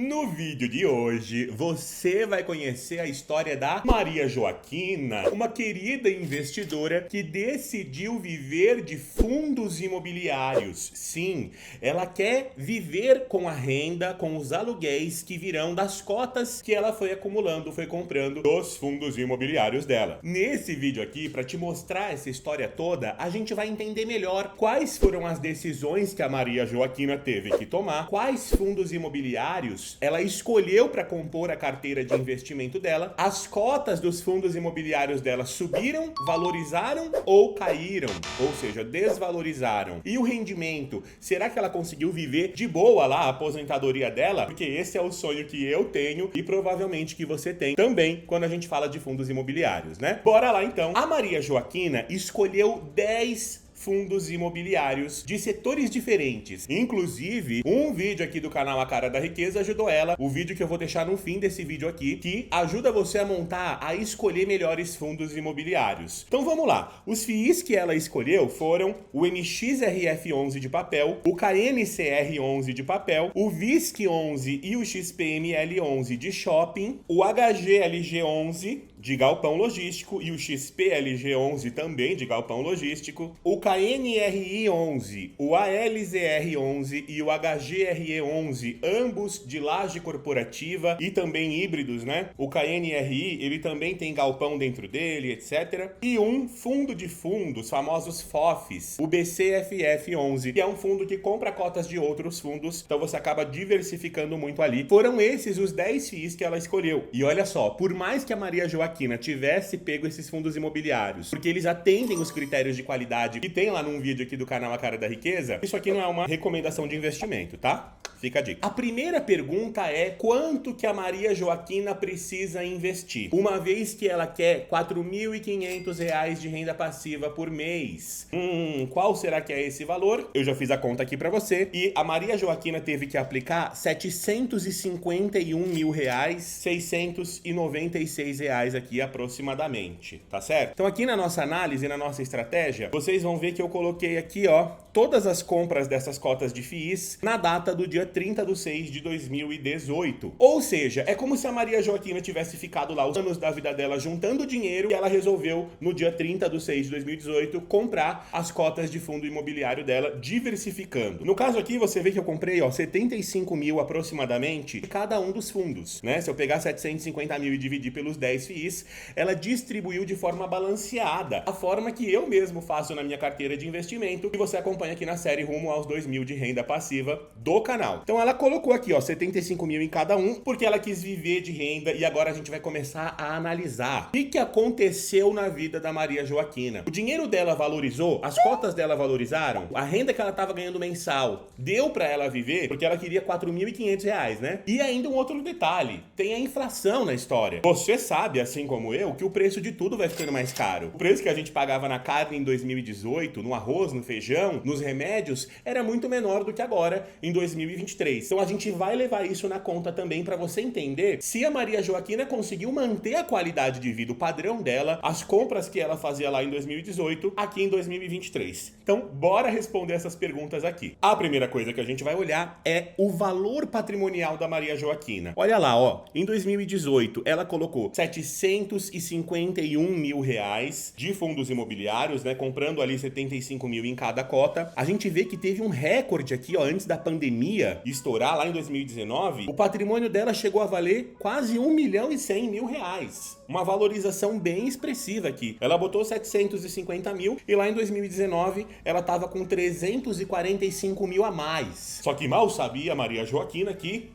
No vídeo de hoje, você vai conhecer a história da Maria Joaquina, uma querida investidora que decidiu viver de fundos imobiliários. Sim, ela quer viver com a renda, com os aluguéis que virão das cotas que ela foi acumulando, foi comprando dos fundos imobiliários dela. Nesse vídeo aqui, para te mostrar essa história toda, a gente vai entender melhor quais foram as decisões que a Maria Joaquina teve que tomar, quais fundos imobiliários ela escolheu para compor a carteira de investimento dela, as cotas dos fundos imobiliários dela subiram, valorizaram ou caíram, ou seja, desvalorizaram. E o rendimento, será que ela conseguiu viver de boa lá a aposentadoria dela? Porque esse é o sonho que eu tenho e provavelmente que você tem também quando a gente fala de fundos imobiliários, né? Bora lá então. A Maria Joaquina escolheu 10 fundos imobiliários de setores diferentes. Inclusive, um vídeo aqui do canal A Cara da Riqueza ajudou ela, o vídeo que eu vou deixar no fim desse vídeo aqui, que ajuda você a montar, a escolher melhores fundos imobiliários. Então vamos lá. Os FIIs que ela escolheu foram o NXRF11 de papel, o KNCR11 de papel, o VISC11 e o XPML11 de shopping, o HGLG11 de galpão logístico e o XPLG11 também de galpão logístico, o KNRI11, o ALZR11 e o HGRE11, ambos de laje corporativa e também híbridos, né? O KNRI, ele também tem galpão dentro dele, etc. E um fundo de fundos, famosos FOFs, o BCFF11, que é um fundo que compra cotas de outros fundos, então você acaba diversificando muito ali. Foram esses os 10 FIIs que ela escolheu. E olha só, por mais que a Maria Joaquina tivesse pego esses fundos imobiliários, porque eles atendem os critérios de qualidade que tem lá num vídeo aqui do canal A Cara da Riqueza, isso aqui não é uma recomendação de investimento, tá? Fica a dica. A primeira pergunta é quanto que a Maria Joaquina precisa investir, uma vez que ela quer R$ 4.500 de renda passiva por mês. Qual será que é esse valor? Eu já fiz a conta aqui pra você e a Maria Joaquina teve que aplicar R$ 751.696 aqui aproximadamente, tá certo? Então aqui na nossa análise, na nossa estratégia, vocês vão ver que eu coloquei aqui, ó, todas as compras dessas cotas de FIIs na data do dia 30/6/2018. Ou seja, é como se a Maria Joaquina tivesse ficado lá os anos da vida dela juntando dinheiro e ela resolveu, no dia 30/6/2018, comprar as cotas de fundo imobiliário dela, diversificando. No caso aqui, você vê que eu comprei, ó, 75 mil aproximadamente de cada um dos fundos, né? Se eu pegar 750 mil e dividir pelos 10 FIIs, ela distribuiu de forma balanceada, a forma que eu mesmo faço na minha carteira de investimento, que você acompanha aqui na série rumo aos 2.000 de renda passiva do canal. Então ela colocou aqui, ó, 75 mil em cada um, porque ela quis viver de renda e agora a gente vai começar a analisar o que aconteceu na vida da Maria Joaquina. O dinheiro dela valorizou, as cotas dela valorizaram, a renda que ela estava ganhando mensal deu para ela viver, porque ela queria R$ 4.500, né? E ainda um outro detalhe, tem a inflação na história. Você sabe, assim como eu, que o preço de tudo vai ficando mais caro. O preço que a gente pagava na carne em 2018, no arroz, no feijão, nos remédios, era muito menor do que agora em 2023. Então a gente vai levar isso na conta também para você entender se a Maria Joaquina conseguiu manter a qualidade de vida, o padrão dela, as compras que ela fazia lá em 2018, aqui em 2023. Então, bora responder essas perguntas aqui. A primeira coisa que a gente vai olhar é o valor patrimonial da Maria Joaquina. Olha lá, ó, em 2018 ela colocou R$ 751 mil de fundos imobiliários, né, comprando ali 75 mil em cada cota. A gente vê que teve um recorde aqui, ó, antes da pandemia estourar lá em 2019, o patrimônio dela chegou a valer quase R$ 1.100.000. Uma valorização bem expressiva aqui. Ela botou 750 mil e lá em 2019 ela tava com 345 mil a mais. Só que mal sabia Maria Joaquina que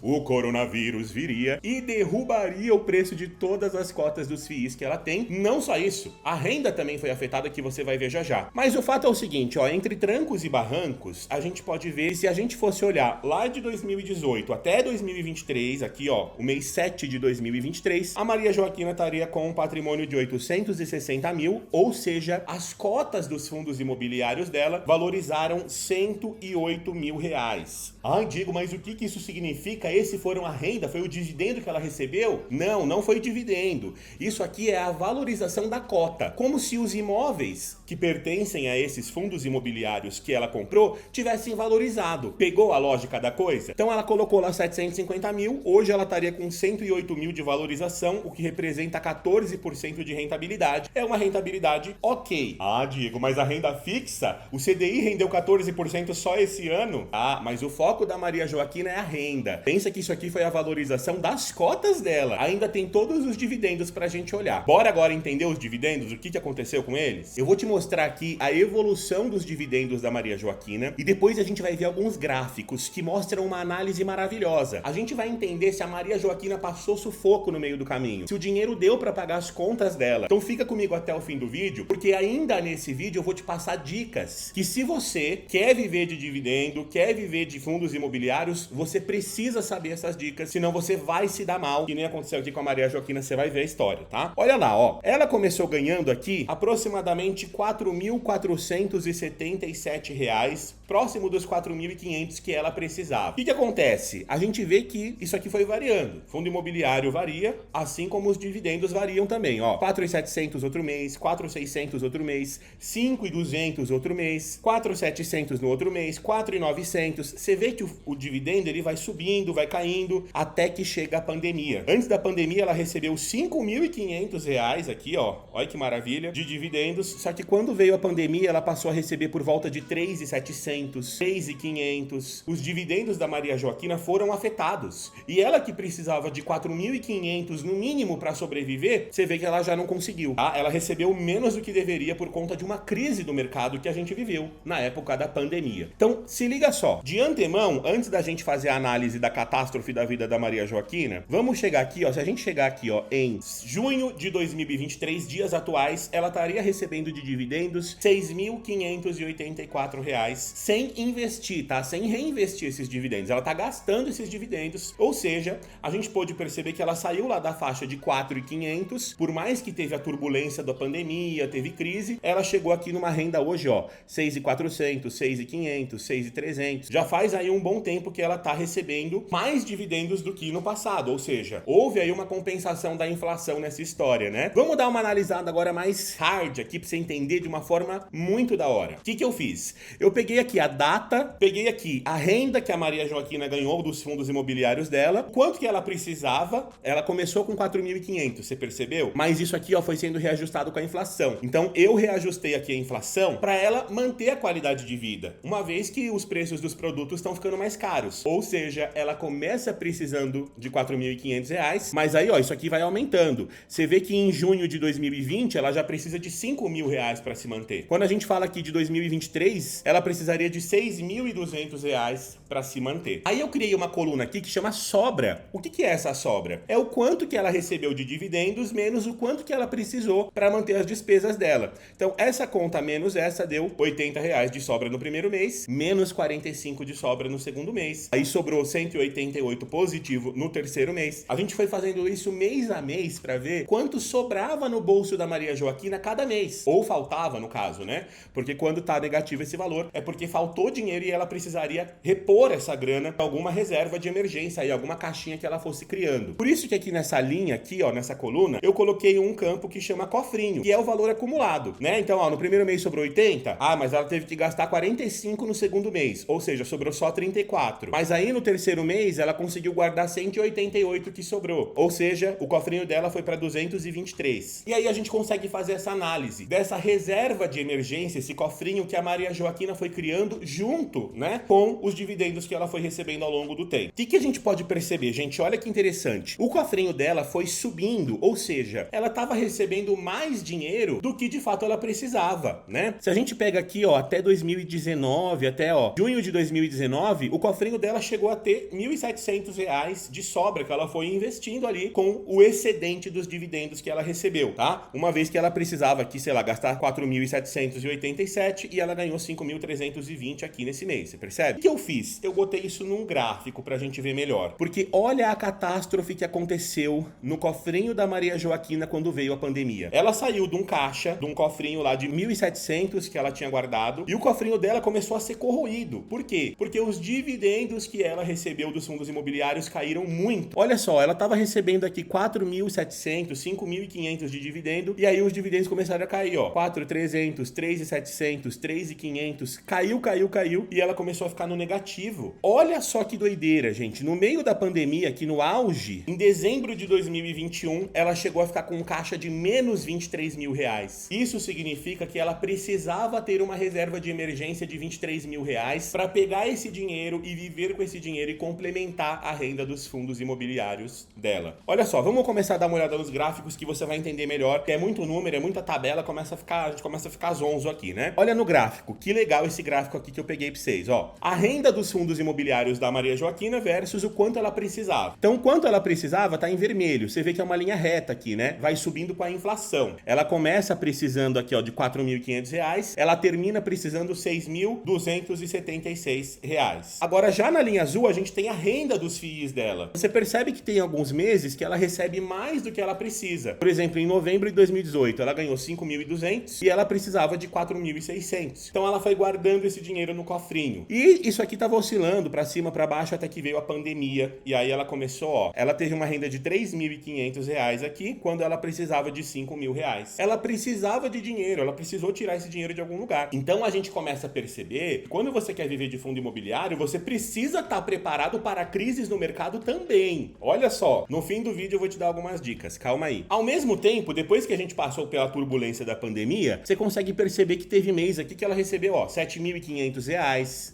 o coronavírus viria e derrubaria o preço de todas as cotas dos FIIs que ela tem. Não só isso, a renda também foi afetada, que você vai ver já já. Mas o fato é o seguinte, ó, entre trancos e barrancos, a gente pode ver, se a gente fosse olhar lá de 2018 até 2023, aqui ó, o mês 7 de 2023, a Maria Joaquina estaria com um patrimônio de 860 mil, ou seja, as cotas dos fundos imobiliários dela valorizaram 108 mil reais. Ah, digo, mas o que isso significa? Esse foram a renda? Foi o dividendo que ela recebeu? Não, não foi dividendo. Isso aqui é a valorização da cota. Como se os imóveis que pertencem a esses fundos imobiliários que ela comprou tivessem valorizado. Pegou Pegou a lógica da coisa? Então ela colocou lá 750 mil, hoje ela estaria com 108 mil de valorização, o que representa 14% de rentabilidade. É uma rentabilidade ok. Ah, Diego, mas a renda fixa, o CDI rendeu 14% só esse ano? Ah, mas o foco da Maria Joaquina é a renda. Pensa que isso aqui foi a valorização das cotas dela. Ainda tem todos os dividendos pra gente olhar. Bora agora entender os dividendos, o que aconteceu com eles? Eu vou te mostrar aqui a evolução dos dividendos da Maria Joaquina e depois a gente vai ver alguns gráficos que mostram uma análise maravilhosa. A gente vai entender se a Maria Joaquina passou sufoco no meio do caminho, se o dinheiro deu pra pagar as contas dela. Então fica comigo até o fim do vídeo, porque ainda nesse vídeo eu vou te passar dicas que, se você quer viver de dividendo, quer viver de fundos imobiliários, você precisa saber essas dicas, senão você vai se dar mal, que nem aconteceu aqui com a Maria Joaquina. Você vai ver a história, tá? Olha lá, ó. Ela começou ganhando aqui aproximadamente R$ 4.477, próximo dos 4.500 que ela precisava. O que acontece? A gente vê que isso aqui foi variando. Fundo imobiliário varia, assim como os dividendos variam também, ó. 4.700 outro mês, 4.600 outro mês, 5.200 outro mês, 4.700 no outro mês, 4.900. Você vê que o dividendo ele vai subindo, vai caindo, até que chega a pandemia. Antes da pandemia, ela recebeu R$ 5.500 aqui, ó. Olha que maravilha, de dividendos. Só que quando veio a pandemia, ela passou a receber por volta de 3.700, 3.500. Os dividendos da Maria Joaquina foram afetados. E ela, que precisava de 4.500 no mínimo para sobreviver, você vê que ela já não conseguiu, tá? Ela recebeu menos do que deveria por conta de uma crise do mercado que a gente viveu na época da pandemia. Então, se liga só. De antemão, antes da gente fazer a análise da catástrofe da vida da Maria Joaquina, vamos chegar aqui, ó. Se a gente chegar aqui, ó, em junho de 2023, dias atuais, ela estaria recebendo de dividendos R$ 6.584, sem investir, tá? Sem reinvestir esses dividendos. Ela tá gastando esses dividendos, ou seja, a gente pôde perceber que ela saiu lá da faixa de 4.500, por mais que teve a turbulência da pandemia, teve crise, ela chegou aqui numa renda hoje, ó, 6.400, 6.500, 6.300. Já faz aí um bom tempo que ela tá recebendo mais dividendos do que no passado, ou seja, houve aí uma compensação da inflação nessa história, né? Vamos dar uma analisada agora mais hard aqui pra você entender de uma forma muito da hora. O que eu fiz? Eu peguei aqui a data, peguei aqui a renda que a Maria Joaquina ganhou dos fundos imobiliários dela, quanto que ela precisava. Ela começou com 4.500, você percebeu? Mas isso aqui, ó, foi sendo reajustado com a inflação. Então eu reajustei aqui a inflação para ela manter a qualidade de vida, uma vez que os preços dos produtos estão ficando mais caros. Ou seja, ela começa precisando de R$ 4.500, mas aí, ó, isso aqui vai aumentando. Você vê que em junho de 2020 ela já precisa de R$ 5.000 para se manter. Quando a gente fala aqui de 2023, ela precisaria de R$ 6.200 para se manter. Aí eu criei uma coluna aqui que chama sobra. O que é essa sobra? É o quanto que ela recebeu de dividendos menos o quanto que ela precisou para manter as despesas dela. Então essa conta menos essa deu R$ 80 de sobra no primeiro mês, menos 45 de sobra no segundo mês. Aí sobrou 188 positivo no terceiro mês. A gente foi fazendo isso mês a mês para ver quanto sobrava no bolso da Maria Joaquina cada mês. Ou faltava, no caso, né? Porque quando tá negativo esse valor, é porque faltou dinheiro e ela precisaria repor essa grana para alguma reserva de emergência e alguma caixinha que ela fosse criando. Por isso que aqui nessa linha aqui, ó, nessa coluna, eu coloquei um campo que chama cofrinho, que é o valor acumulado, né? Então, ó, no primeiro mês sobrou 80, mas ela teve que gastar 45 no segundo mês, ou seja, sobrou só 34. Mas aí no terceiro mês ela conseguiu guardar 188 que sobrou, ou seja, o cofrinho dela foi para 223. E aí a gente consegue fazer essa análise dessa reserva de emergência, esse cofrinho que a Maria Joaquina foi criando junto, né, com os dividendos que ela foi recebendo ao longo do tempo. O que a gente pode perceber, gente? Olha que interessante. O cofrinho dela foi subindo, ou seja, ela estava recebendo mais dinheiro do que de fato ela precisava, né? Se a gente pega aqui, ó, até 2019, até, ó, junho de 2019, o cofrinho dela chegou a ter R$ 1.700 de sobra que ela foi investindo ali com o excedente dos dividendos que ela recebeu, tá? Uma vez que ela precisava aqui, sei lá, gastar 4.787 e ela ganhou 5.320 aqui nesse mês, você percebe? O que eu fiz? Eu botei isso num gráfico pra gente ver melhor, porque olha a catástrofe que aconteceu no cofrinho da Maria Joaquina quando veio a pandemia. Ela saiu de um caixa, de um cofrinho lá de 1.700 que ela tinha guardado, e o cofrinho dela começou a ser corroído. Por quê? Porque os dividendos que ela recebeu dos fundos imobiliários caíram muito. Olha só, ela estava recebendo aqui 4.700, 5.500 de dividendo, e aí os dividendos começaram a cair, ó. 4.300, 3.700, 3.500, caiu caiu e ela começou a ficar no negativo. Olha só que doideira, gente. No meio da pandemia, aqui no auge, em dezembro de 2021, ela chegou a ficar com um caixa de menos 23 mil reais. Isso significa que ela precisava ter uma reserva de emergência de 23 mil reais para pegar esse dinheiro e viver com esse dinheiro e complementar a renda dos fundos imobiliários dela. Olha só, vamos começar a dar uma olhada nos gráficos que você vai entender melhor, que é muito número, é muita tabela, a gente começa a ficar zonzo aqui, né? Olha no gráfico, que legal esse gráfico aqui que eu peguei pra vocês, ó. A renda dos fundos imobiliários da Maria Joaquina versus o quanto ela precisava. Então, quanto ela precisava tá em vermelho. Você vê que é uma linha reta aqui, né? Vai subindo com a inflação. Ela começa precisando aqui, ó, de R$ 4.500, ela termina precisando R$ 6.276. Agora, já na linha azul, a gente tem a renda dos FIIs dela. Você percebe que tem alguns meses que ela recebe mais do que ela precisa. Por exemplo, em novembro de 2018, ela ganhou 5.200 e ela precisava de 4.600. Então, ela foi guardando esse dinheiro no cofrinho. E isso aqui tava oscilando para cima, para baixo, até que veio a pandemia. E aí ela começou, ó, ela teve uma renda de R$ 3.500 aqui, quando ela precisava de R$ 5.000. Ela precisava de dinheiro, ela precisou tirar esse dinheiro de algum lugar. Então, a gente começa a perceber que quando você quer viver de fundo imobiliário, você precisa estar preparado para crises no mercado também. Olha só, no fim do vídeo eu vou te dar algumas dicas, calma aí. Ao mesmo tempo, depois que a gente passou pela turbulência da pandemia, você consegue perceber que teve mês aqui que ela recebeu, ó, R$ 7.500, R$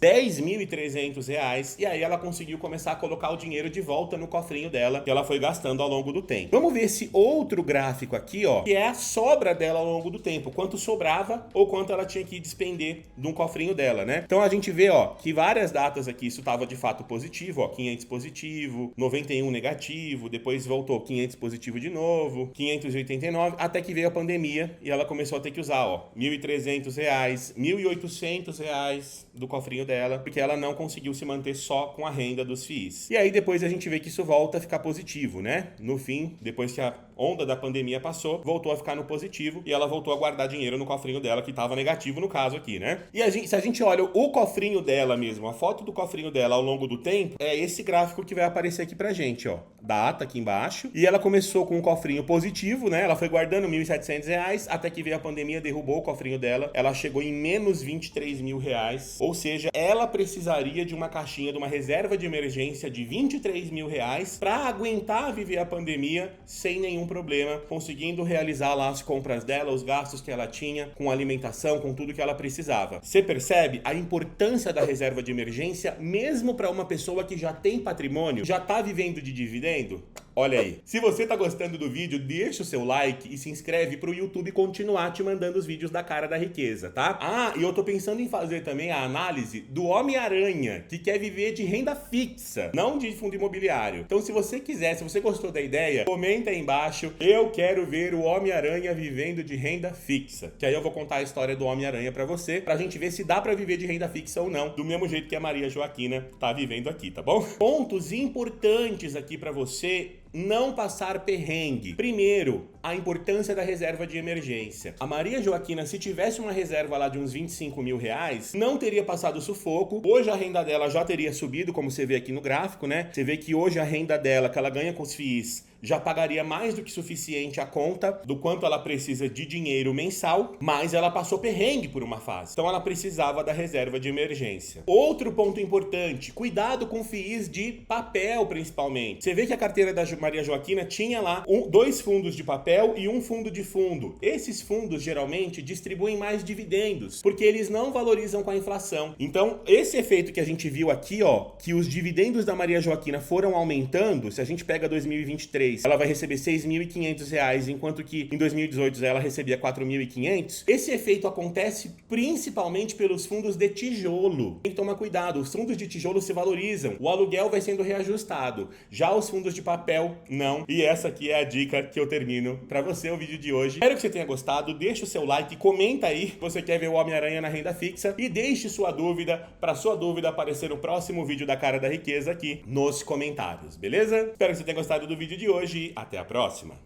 10.300, e aí ela conseguiu começar a colocar o dinheiro de volta no cofrinho dela, que ela foi gastando ao longo do tempo. Vamos ver esse outro gráfico aqui, ó, que é a sobra dela ao longo do tempo, quanto sobrava ou quanto ela tinha que despender de um cofrinho dela, né? Então a gente vê, ó, que várias datas aqui isso estava de fato positivo, ó, 500 positivo, 91 negativo, depois voltou 500 positivo de novo, 589, até que veio a pandemia e ela começou a ter que usar, ó, R$ 1.300, R$ 1.800 do cofrinho dela, porque ela não conseguiu se manter só com a renda dos FIIs. E aí depois a gente vê que isso volta a ficar positivo, né? No fim, depois que a onda da pandemia passou, voltou a ficar no positivo e ela voltou a guardar dinheiro no cofrinho dela, que estava negativo no caso aqui, né? E se a gente olha o cofrinho dela mesmo, a foto do cofrinho dela ao longo do tempo, é esse gráfico que vai aparecer aqui pra gente, ó. Data aqui embaixo. E ela começou com um cofrinho positivo, né? Ela foi guardando R$ 1.700, até que veio a pandemia, derrubou o cofrinho dela. Ela chegou em menos R$ 23 mil. Ou seja, ela precisaria de uma caixinha, de uma reserva de emergência de R$ 23 mil para aguentar viver a pandemia sem nenhum problema, conseguindo realizar lá as compras dela, os gastos que ela tinha, com alimentação, com tudo que ela precisava. Você percebe a importância da reserva de emergência, mesmo para uma pessoa que já tem patrimônio, já está vivendo de dividendo? Olha aí. Se você tá gostando do vídeo, deixa o seu like e se inscreve pro YouTube continuar te mandando os vídeos da Cara da Riqueza, tá? Ah, e eu tô pensando em fazer também a análise do Homem-Aranha, que quer viver de renda fixa, não de fundo imobiliário. Então, se você quiser, se você gostou da ideia, comenta aí embaixo. Eu quero ver o Homem-Aranha vivendo de renda fixa. Que aí eu vou contar a história do Homem-Aranha pra você, pra gente ver se dá pra viver de renda fixa ou não, do mesmo jeito que a Maria Joaquina tá vivendo aqui, tá bom? Pontos importantes aqui pra você não passar perrengue. Primeiro, a importância da reserva de emergência. A Maria Joaquina, se tivesse uma reserva lá de uns 25 mil reais, não teria passado sufoco. Hoje a renda dela já teria subido, como você vê aqui no gráfico, né? Você vê que hoje a renda dela, que ela ganha com os FIIs, já pagaria mais do que suficiente a conta do quanto ela precisa de dinheiro mensal, mas ela passou perrengue por uma fase. Então ela precisava da reserva de emergência. Outro ponto importante, cuidado com FIIs de papel, principalmente. Você vê que a carteira da Maria Joaquina tinha lá dois fundos de papel e um fundo de fundo. Esses fundos geralmente distribuem mais dividendos, porque eles não valorizam com a inflação. Então, esse efeito que a gente viu aqui, ó, que os dividendos da Maria Joaquina foram aumentando, se a gente pega 2023, ela vai receber R$ 6.500, enquanto que em 2018 ela recebia R$ 4.500. Esse efeito acontece principalmente pelos fundos de tijolo. Tem que tomar cuidado, os fundos de tijolo se valorizam, o aluguel vai sendo reajustado. Já os fundos de papel, não. E essa aqui é a dica que eu termino pra você o vídeo de hoje. Espero que você tenha gostado, deixa o seu like, comenta aí se você quer ver o Homem-Aranha na renda fixa e deixe sua dúvida, pra sua dúvida aparecer no próximo vídeo da Cara da Riqueza aqui nos comentários, beleza? Espero que você tenha gostado do vídeo de hoje e até a próxima!